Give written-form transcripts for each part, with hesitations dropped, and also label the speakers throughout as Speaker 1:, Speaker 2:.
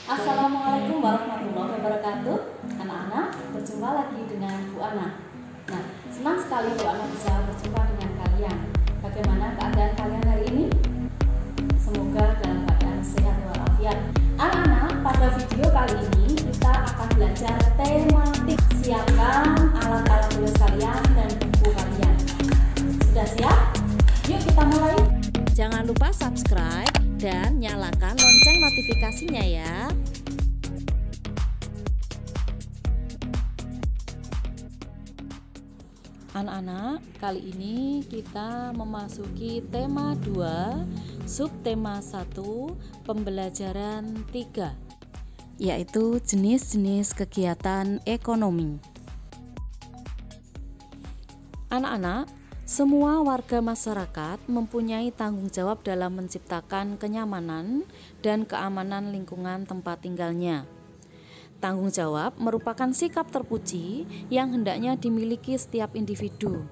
Speaker 1: Assalamualaikum warahmatullahi wabarakatuh. Anak-anak, berjumpa lagi dengan Bu Ana. Nah, senang sekali Bu Ana bisa berjumpa dengan kalian. Bagaimana keadaan kalian hari ini? Semoga dalam keadaan sehat walafiat. Anak-anak, pada video kali ini kita akan belajar tematik. Siapkan alat-alat tulis kalian dan buku kalian. Sudah siap? Yuk kita mulai.
Speaker 2: Jangan lupa subscribe dan nyalakan lonceng notifikasinya ya. Anak-anak, kali ini kita memasuki tema 2, subtema 1, pembelajaran 3, yaitu jenis-jenis kegiatan ekonomi. Anak-anak, semua warga masyarakat mempunyai tanggung jawab dalam menciptakan kenyamanan dan keamanan lingkungan tempat tinggalnya. Tanggung jawab merupakan sikap terpuji yang hendaknya dimiliki setiap individu.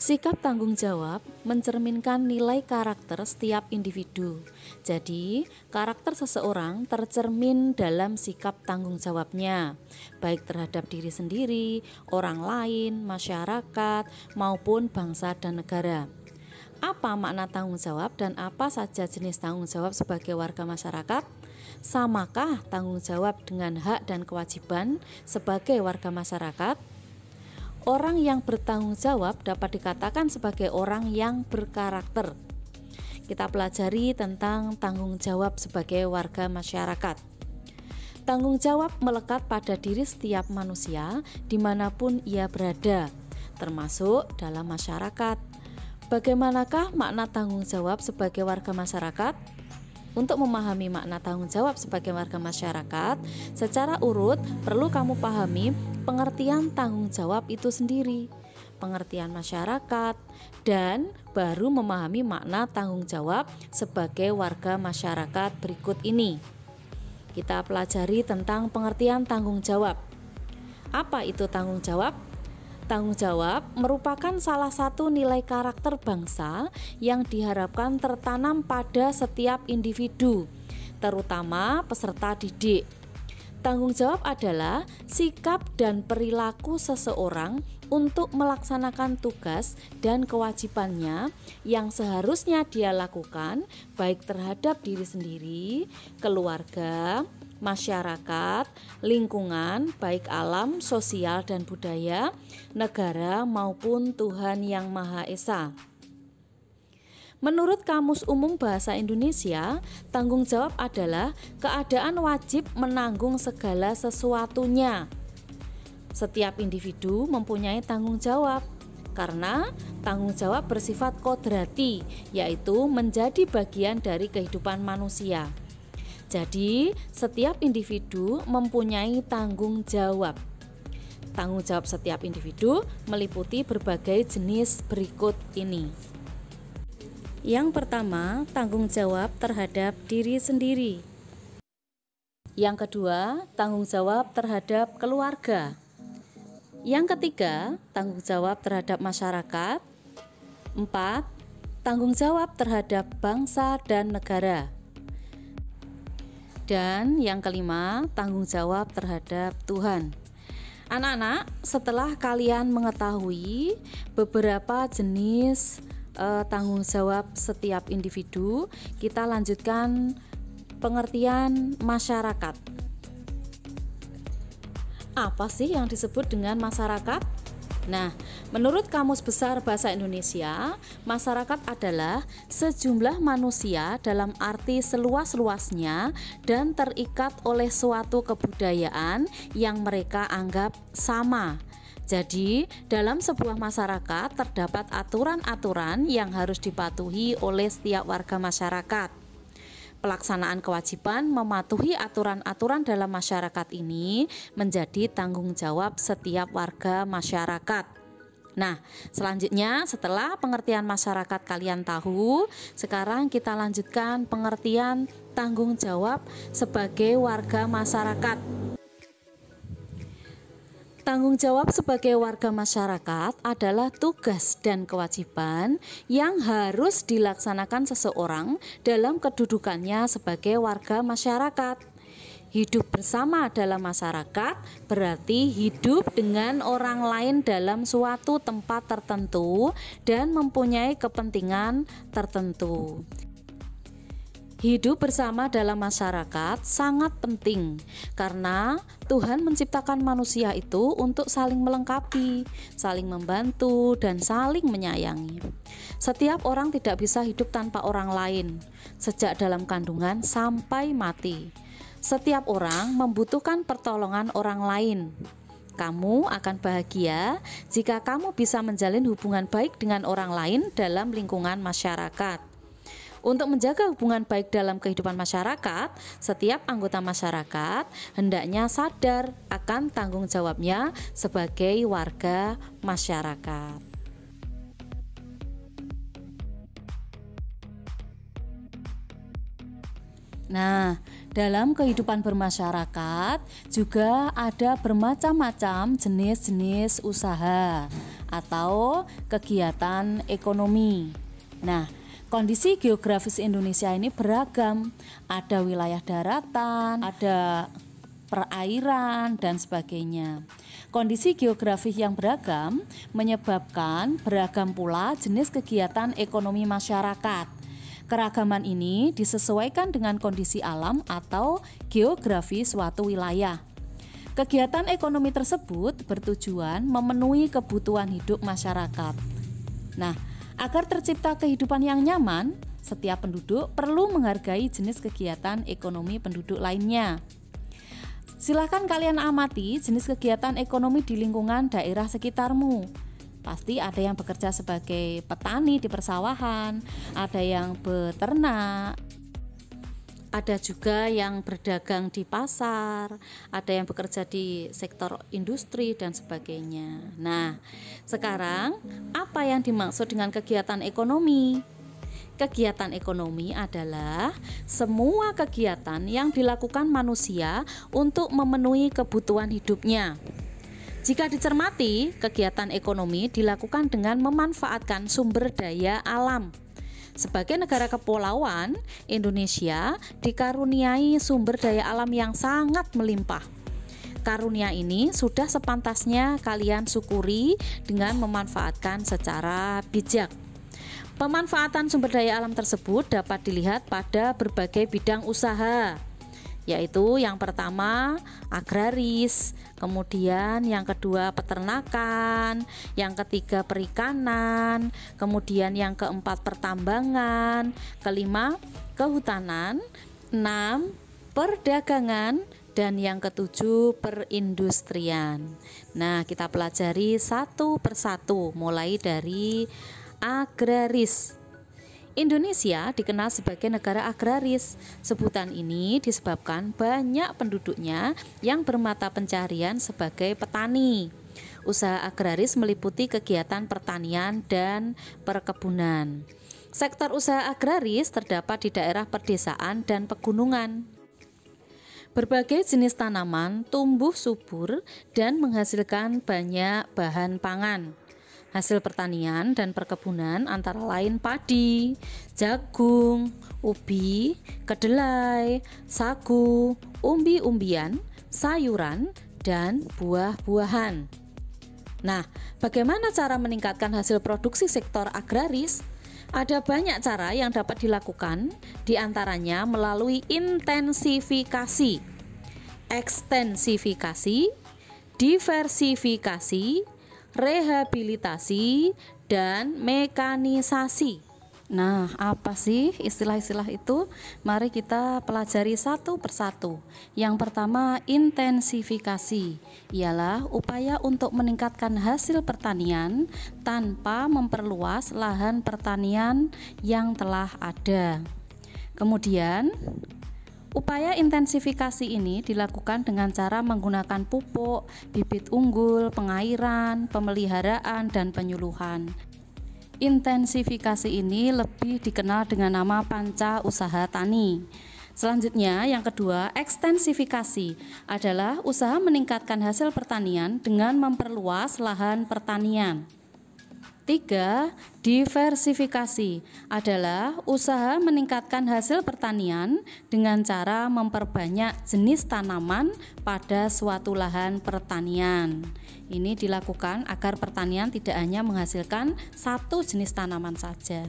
Speaker 2: Sikap tanggung jawab mencerminkan nilai karakter setiap individu. Jadi, karakter seseorang tercermin dalam sikap tanggung jawabnya, baik terhadap diri sendiri, orang lain, masyarakat, maupun bangsa dan negara. Apa makna tanggung jawab dan apa saja jenis tanggung jawab sebagai warga masyarakat? Samakah tanggung jawab dengan hak dan kewajiban sebagai warga masyarakat? Orang yang bertanggung jawab dapat dikatakan sebagai orang yang berkarakter. Kita pelajari tentang tanggung jawab sebagai warga masyarakat. Tanggung jawab melekat pada diri setiap manusia dimanapun ia berada, termasuk dalam masyarakat. Bagaimanakah makna tanggung jawab sebagai warga masyarakat? Untuk memahami makna tanggung jawab sebagai warga masyarakat, secara urut perlu kamu pahami pengertian tanggung jawab itu sendiri, pengertian masyarakat, dan baru memahami makna tanggung jawab sebagai warga masyarakat berikut ini. Kita pelajari tentang pengertian tanggung jawab. Apa itu tanggung jawab? Tanggung jawab merupakan salah satu nilai karakter bangsa yang diharapkan tertanam pada setiap individu, terutama peserta didik. Tanggung jawab adalah sikap dan perilaku seseorang untuk melaksanakan tugas dan kewajibannya yang seharusnya dia lakukan, baik terhadap diri sendiri, keluarga, masyarakat, lingkungan, baik alam, sosial, dan budaya, negara maupun Tuhan Yang Maha Esa. Menurut Kamus Umum Bahasa Indonesia, tanggung jawab adalah keadaan wajib menanggung segala sesuatunya. Setiap individu mempunyai tanggung jawab, karena tanggung jawab bersifat kodrati, yaitu menjadi bagian dari kehidupan manusia. Jadi, setiap individu mempunyai tanggung jawab. Tanggung jawab setiap individu meliputi berbagai jenis berikut ini. Yang pertama, tanggung jawab terhadap diri sendiri. Yang kedua, tanggung jawab terhadap keluarga. Yang ketiga, tanggung jawab terhadap masyarakat. 4. Tanggung jawab terhadap bangsa dan negara. Dan yang kelima, tanggung jawab terhadap Tuhan. Anak-anak, setelah kalian mengetahui beberapa jenis tanggung jawab setiap individu, kita lanjutkan pengertian masyarakat. Apa sih yang disebut dengan masyarakat? Nah, menurut Kamus Besar Bahasa Indonesia, masyarakat adalah sejumlah manusia dalam arti seluas-luasnya dan terikat oleh suatu kebudayaan yang mereka anggap sama. Jadi, dalam sebuah masyarakat terdapat aturan-aturan yang harus dipatuhi oleh setiap warga masyarakat. Pelaksanaan kewajiban mematuhi aturan-aturan dalam masyarakat ini menjadi tanggung jawab setiap warga masyarakat. Nah, selanjutnya setelah pengertian masyarakat kalian tahu, sekarang kita lanjutkan pengertian tanggung jawab sebagai warga masyarakat. Tanggung jawab sebagai warga masyarakat adalah tugas dan kewajiban yang harus dilaksanakan seseorang dalam kedudukannya sebagai warga masyarakat. Hidup bersama dalam masyarakat berarti hidup dengan orang lain dalam suatu tempat tertentu dan mempunyai kepentingan tertentu. Hidup bersama dalam masyarakat sangat penting karena Tuhan menciptakan manusia itu untuk saling melengkapi, saling membantu, dan saling menyayangi. Setiap orang tidak bisa hidup tanpa orang lain, sejak dalam kandungan sampai mati. Setiap orang membutuhkan pertolongan orang lain. Kamu akan bahagia jika kamu bisa menjalin hubungan baik dengan orang lain dalam lingkungan masyarakat. Untuk menjaga hubungan baik dalam kehidupan masyarakat, setiap anggota masyarakat hendaknya sadar akan tanggung jawabnya sebagai warga masyarakat. Nah, dalam kehidupan bermasyarakat juga ada bermacam-macam jenis-jenis usaha atau kegiatan ekonomi. Nah, kondisi geografis Indonesia ini beragam, ada wilayah daratan, ada perairan, dan sebagainya. Kondisi geografis yang beragam menyebabkan beragam pula jenis kegiatan ekonomi masyarakat. Keragaman ini disesuaikan dengan kondisi alam atau geografi suatu wilayah. Kegiatan ekonomi tersebut bertujuan memenuhi kebutuhan hidup masyarakat. Nah, agar tercipta kehidupan yang nyaman, setiap penduduk perlu menghargai jenis kegiatan ekonomi penduduk lainnya. Silakan kalian amati jenis kegiatan ekonomi di lingkungan daerah sekitarmu. Pasti ada yang bekerja sebagai petani di persawahan, ada yang beternak, ada juga yang berdagang di pasar, ada yang bekerja di sektor industri dan sebagainya. Nah, sekarang apa yang dimaksud dengan kegiatan ekonomi? Kegiatan ekonomi adalah semua kegiatan yang dilakukan manusia untuk memenuhi kebutuhan hidupnya. Jika dicermati, kegiatan ekonomi dilakukan dengan memanfaatkan sumber daya alam. Sebagai negara kepulauan, Indonesia dikaruniai sumber daya alam yang sangat melimpah. Karunia ini sudah sepantasnya kalian syukuri dengan memanfaatkan secara bijak. Pemanfaatan sumber daya alam tersebut dapat dilihat pada berbagai bidang usaha, yaitu yang pertama agraris, kemudian yang kedua peternakan, yang ketiga perikanan, kemudian yang keempat pertambangan, kelima kehutanan, 6 perdagangan, dan yang ketujuh perindustrian. Nah, kita pelajari satu persatu mulai dari agraris. Indonesia dikenal sebagai negara agraris. Sebutan ini disebabkan banyak penduduknya yang bermata pencarian sebagai petani. Usaha agraris meliputi kegiatan pertanian dan perkebunan. Sektor usaha agraris terdapat di daerah pedesaan dan pegunungan. Berbagai jenis tanaman tumbuh subur dan menghasilkan banyak bahan pangan. Hasil pertanian dan perkebunan antara lain padi, jagung, ubi, kedelai, sagu, umbi-umbian, sayuran, dan buah-buahan. Nah, bagaimana cara meningkatkan hasil produksi sektor agraris? Ada banyak cara yang dapat dilakukan, diantaranya melalui intensifikasi, ekstensifikasi, diversifikasi, rehabilitasi, dan mekanisasi. Nah, apa sih istilah-istilah itu? Mari kita pelajari satu persatu. Yang pertama, intensifikasi, ialah upaya untuk meningkatkan hasil pertanian tanpa memperluas lahan pertanian yang telah ada. Kemudian, upaya intensifikasi ini dilakukan dengan cara menggunakan pupuk, bibit unggul, pengairan, pemeliharaan, dan penyuluhan. Intensifikasi ini lebih dikenal dengan nama panca usaha tani. Selanjutnya, yang kedua, ekstensifikasi adalah usaha meningkatkan hasil pertanian dengan memperluas lahan pertanian. 3. Diversifikasi adalah usaha meningkatkan hasil pertanian dengan cara memperbanyak jenis tanaman pada suatu lahan pertanian. Ini dilakukan agar pertanian tidak hanya menghasilkan satu jenis tanaman saja.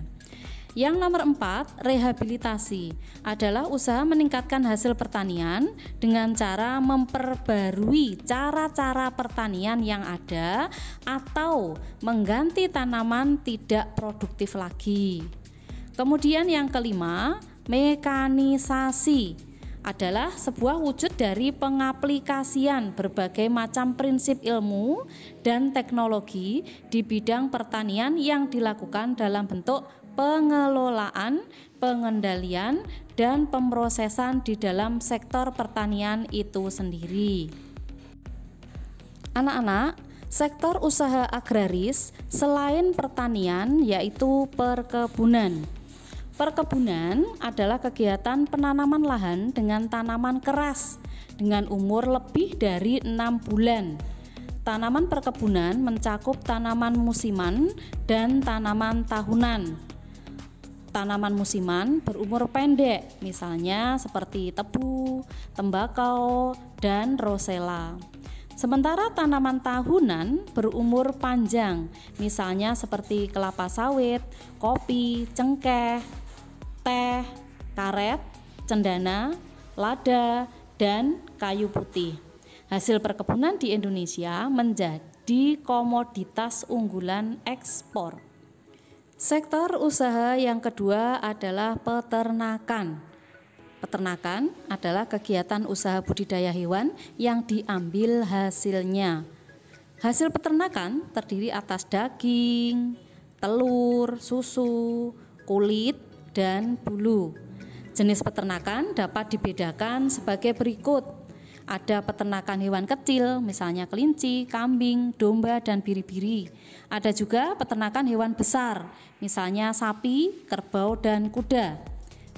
Speaker 2: Yang nomor 4, rehabilitasi adalah usaha meningkatkan hasil pertanian dengan cara memperbarui cara-cara pertanian yang ada atau mengganti tanaman tidak produktif lagi. Kemudian yang kelima, mekanisasi adalah sebuah wujud dari pengaplikasian berbagai macam prinsip ilmu dan teknologi di bidang pertanian yang dilakukan dalam bentuk pengelolaan, pengendalian, dan pemrosesan di dalam sektor pertanian itu sendiri. Anak-anak, sektor usaha agraris selain pertanian yaitu perkebunan. Perkebunan adalah kegiatan penanaman lahan dengan tanaman keras dengan umur lebih dari 6 bulan. Tanaman perkebunan mencakup tanaman musiman dan tanaman tahunan. Tanaman musiman berumur pendek, misalnya seperti tebu, tembakau, dan rosella. Sementara tanaman tahunan berumur panjang, misalnya seperti kelapa sawit, kopi, cengkeh, teh, karet, cendana, lada, dan kayu putih. Hasil perkebunan di Indonesia menjadi komoditas unggulan ekspor. Sektor usaha yang kedua adalah peternakan. Peternakan adalah kegiatan usaha budidaya hewan yang diambil hasilnya. Hasil peternakan terdiri atas daging, telur, susu, kulit, dan bulu. Jenis peternakan dapat dibedakan sebagai berikut. Ada peternakan hewan kecil, misalnya kelinci, kambing, domba, dan biri-biri. Ada juga peternakan hewan besar, misalnya sapi, kerbau, dan kuda.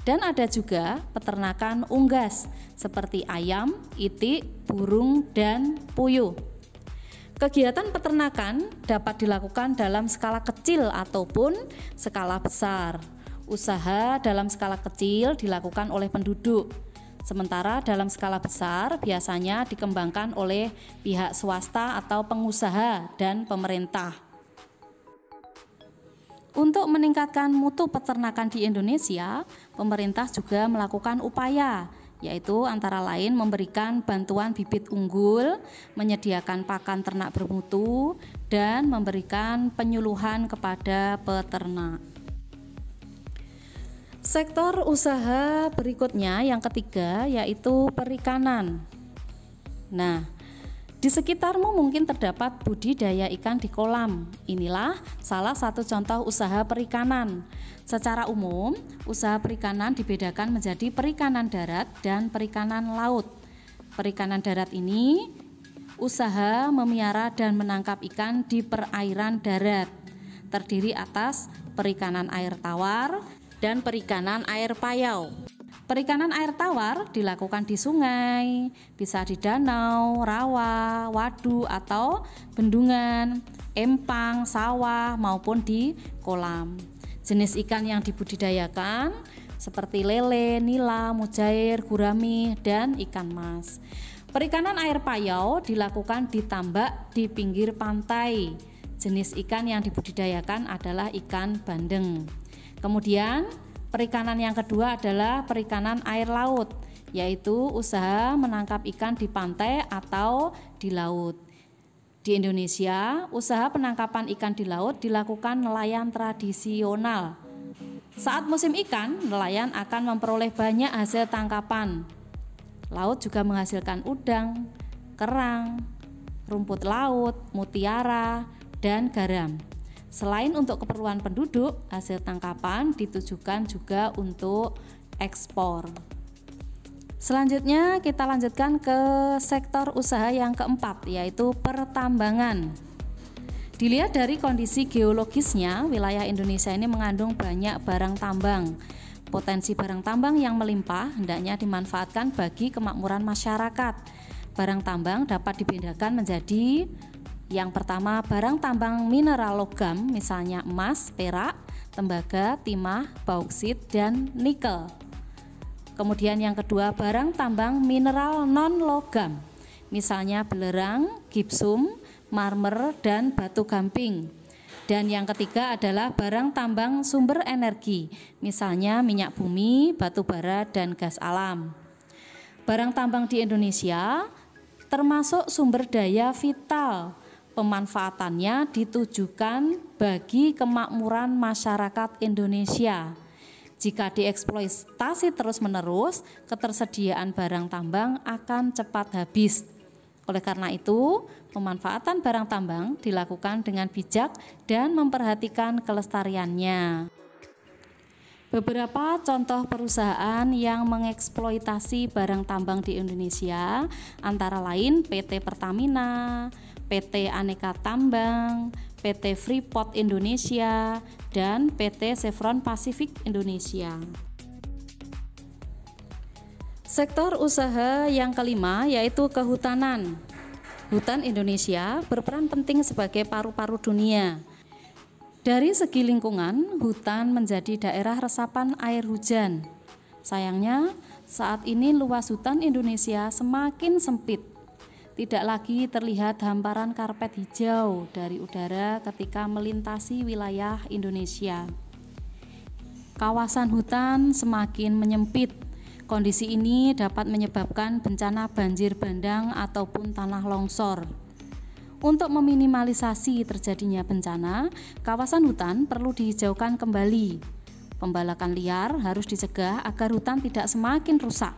Speaker 2: Dan ada juga peternakan unggas, seperti ayam, itik, burung, dan puyuh. Kegiatan peternakan dapat dilakukan dalam skala kecil ataupun skala besar. Usaha dalam skala kecil dilakukan oleh penduduk. Sementara dalam skala besar biasanya dikembangkan oleh pihak swasta atau pengusaha dan pemerintah. Untuk meningkatkan mutu peternakan di Indonesia, pemerintah juga melakukan upaya, yaitu antara lain memberikan bantuan bibit unggul, menyediakan pakan ternak bermutu, dan memberikan penyuluhan kepada peternak. Sektor usaha berikutnya yang ketiga yaitu perikanan. Nah, di sekitarmu mungkin terdapat budidaya ikan di kolam. Inilah salah satu contoh usaha perikanan. Secara umum, usaha perikanan dibedakan menjadi perikanan darat dan perikanan laut. Perikanan darat ini usaha memelihara dan menangkap ikan di perairan darat. Terdiri atas perikanan air tawar dan perikanan air payau. Perikanan air tawar dilakukan di sungai, bisa di danau, rawa, waduk atau bendungan, empang, sawah maupun di kolam. Jenis ikan yang dibudidayakan seperti lele, nila, mujair, gurami, dan ikan mas. Perikanan air payau dilakukan di tambak di pinggir pantai. Jenis ikan yang dibudidayakan adalah ikan bandeng. Kemudian perikanan yang kedua adalah perikanan air laut, yaitu usaha menangkap ikan di pantai atau di laut. Di Indonesia, usaha penangkapan ikan di laut dilakukan nelayan tradisional. Saat musim ikan, nelayan akan memperoleh banyak hasil tangkapan. Laut juga menghasilkan udang, kerang, rumput laut, mutiara, dan garam. Selain untuk keperluan penduduk, hasil tangkapan ditujukan juga untuk ekspor. Selanjutnya kita lanjutkan ke sektor usaha yang keempat, yaitu pertambangan. Dilihat dari kondisi geologisnya, wilayah Indonesia ini mengandung banyak barang tambang. Potensi barang tambang yang melimpah hendaknya dimanfaatkan bagi kemakmuran masyarakat. Barang tambang dapat dibedakan menjadi yang pertama, barang tambang mineral logam, misalnya emas, perak, tembaga, timah, bauksit, dan nikel. Kemudian yang kedua, barang tambang mineral non-logam, misalnya belerang, gipsum, marmer, dan batu gamping. Dan yang ketiga adalah barang tambang sumber energi, misalnya minyak bumi, batu bara, dan gas alam. Barang tambang di Indonesia termasuk sumber daya vital. Pemanfaatannya ditujukan bagi kemakmuran masyarakat Indonesia. Jika dieksploitasi terus-menerus, ketersediaan barang tambang akan cepat habis. Oleh karena itu, pemanfaatan barang tambang dilakukan dengan bijak dan memperhatikan kelestariannya. Beberapa contoh perusahaan yang mengeksploitasi barang tambang di Indonesia antara lain PT Pertamina, PT Aneka Tambang, PT Freeport Indonesia, dan PT Chevron Pacific Indonesia. Sektor usaha yang kelima yaitu kehutanan. Hutan Indonesia berperan penting sebagai paru-paru dunia. Dari segi lingkungan, hutan menjadi daerah resapan air hujan. Sayangnya, saat ini luas hutan Indonesia semakin sempit. Tidak lagi terlihat hamparan karpet hijau dari udara ketika melintasi wilayah Indonesia. Kawasan hutan semakin menyempit. Kondisi ini dapat menyebabkan bencana banjir bandang ataupun tanah longsor. Untuk meminimalisasi terjadinya bencana, kawasan hutan perlu dihijaukan kembali. Pembalakan liar harus dicegah agar hutan tidak semakin rusak.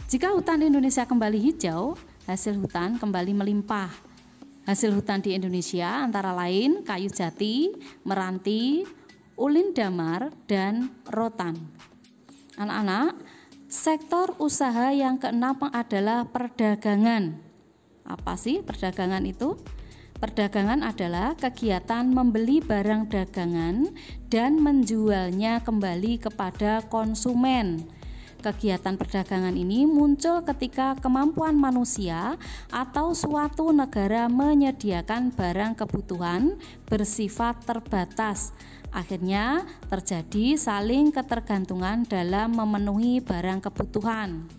Speaker 2: Jika hutan Indonesia kembali hijau, hasil hutan kembali melimpah. Hasil hutan di Indonesia antara lain kayu jati, meranti, ulin damar, dan rotan. Anak-anak, sektor usaha yang keenam adalah perdagangan. Apa sih perdagangan itu? Perdagangan adalah kegiatan membeli barang dagangan dan menjualnya kembali kepada konsumen. Kegiatan perdagangan ini muncul ketika kemampuan manusia atau suatu negara menyediakan barang kebutuhan bersifat terbatas. Akhirnya terjadi saling ketergantungan dalam memenuhi barang kebutuhan.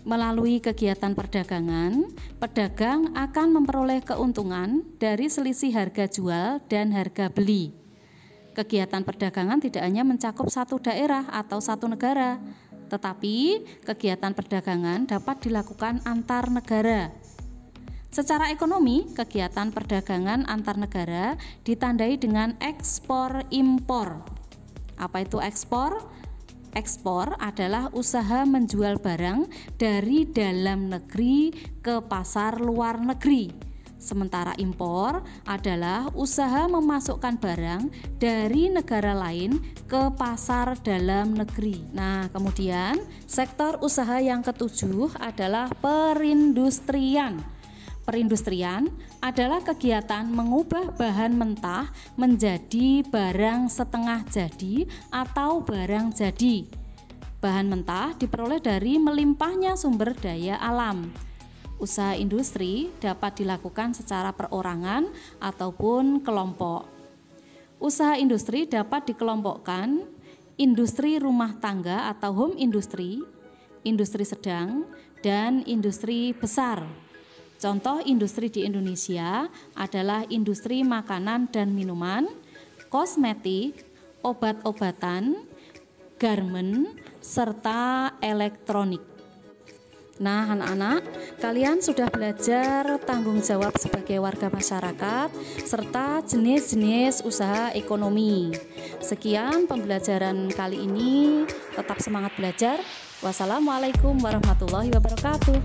Speaker 2: Melalui kegiatan perdagangan, pedagang akan memperoleh keuntungan dari selisih harga jual dan harga beli. Kegiatan perdagangan tidak hanya mencakup satu daerah atau satu negara, tetapi kegiatan perdagangan dapat dilakukan antar negara. Secara ekonomi, kegiatan perdagangan antar negara ditandai dengan ekspor-impor. Apa itu ekspor? Ekspor adalah usaha menjual barang dari dalam negeri ke pasar luar negeri. Sementara impor adalah usaha memasukkan barang dari negara lain ke pasar dalam negeri. Nah, kemudian sektor usaha yang ketujuh adalah perindustrian. Perindustrian adalah kegiatan mengubah bahan mentah menjadi barang setengah jadi atau barang jadi. Bahan mentah diperoleh dari melimpahnya sumber daya alam. Usaha industri dapat dilakukan secara perorangan ataupun kelompok. Usaha industri dapat dikelompokkan industri rumah tangga atau home industry, industri sedang, dan industri besar. Contoh industri di Indonesia adalah industri makanan dan minuman, kosmetik, obat-obatan, garmen, serta elektronik. Nah, anak-anak, kalian sudah belajar tanggung jawab sebagai warga masyarakat serta jenis-jenis usaha ekonomi. Sekian pembelajaran kali ini. Tetap semangat belajar. Wassalamualaikum warahmatullahi wabarakatuh.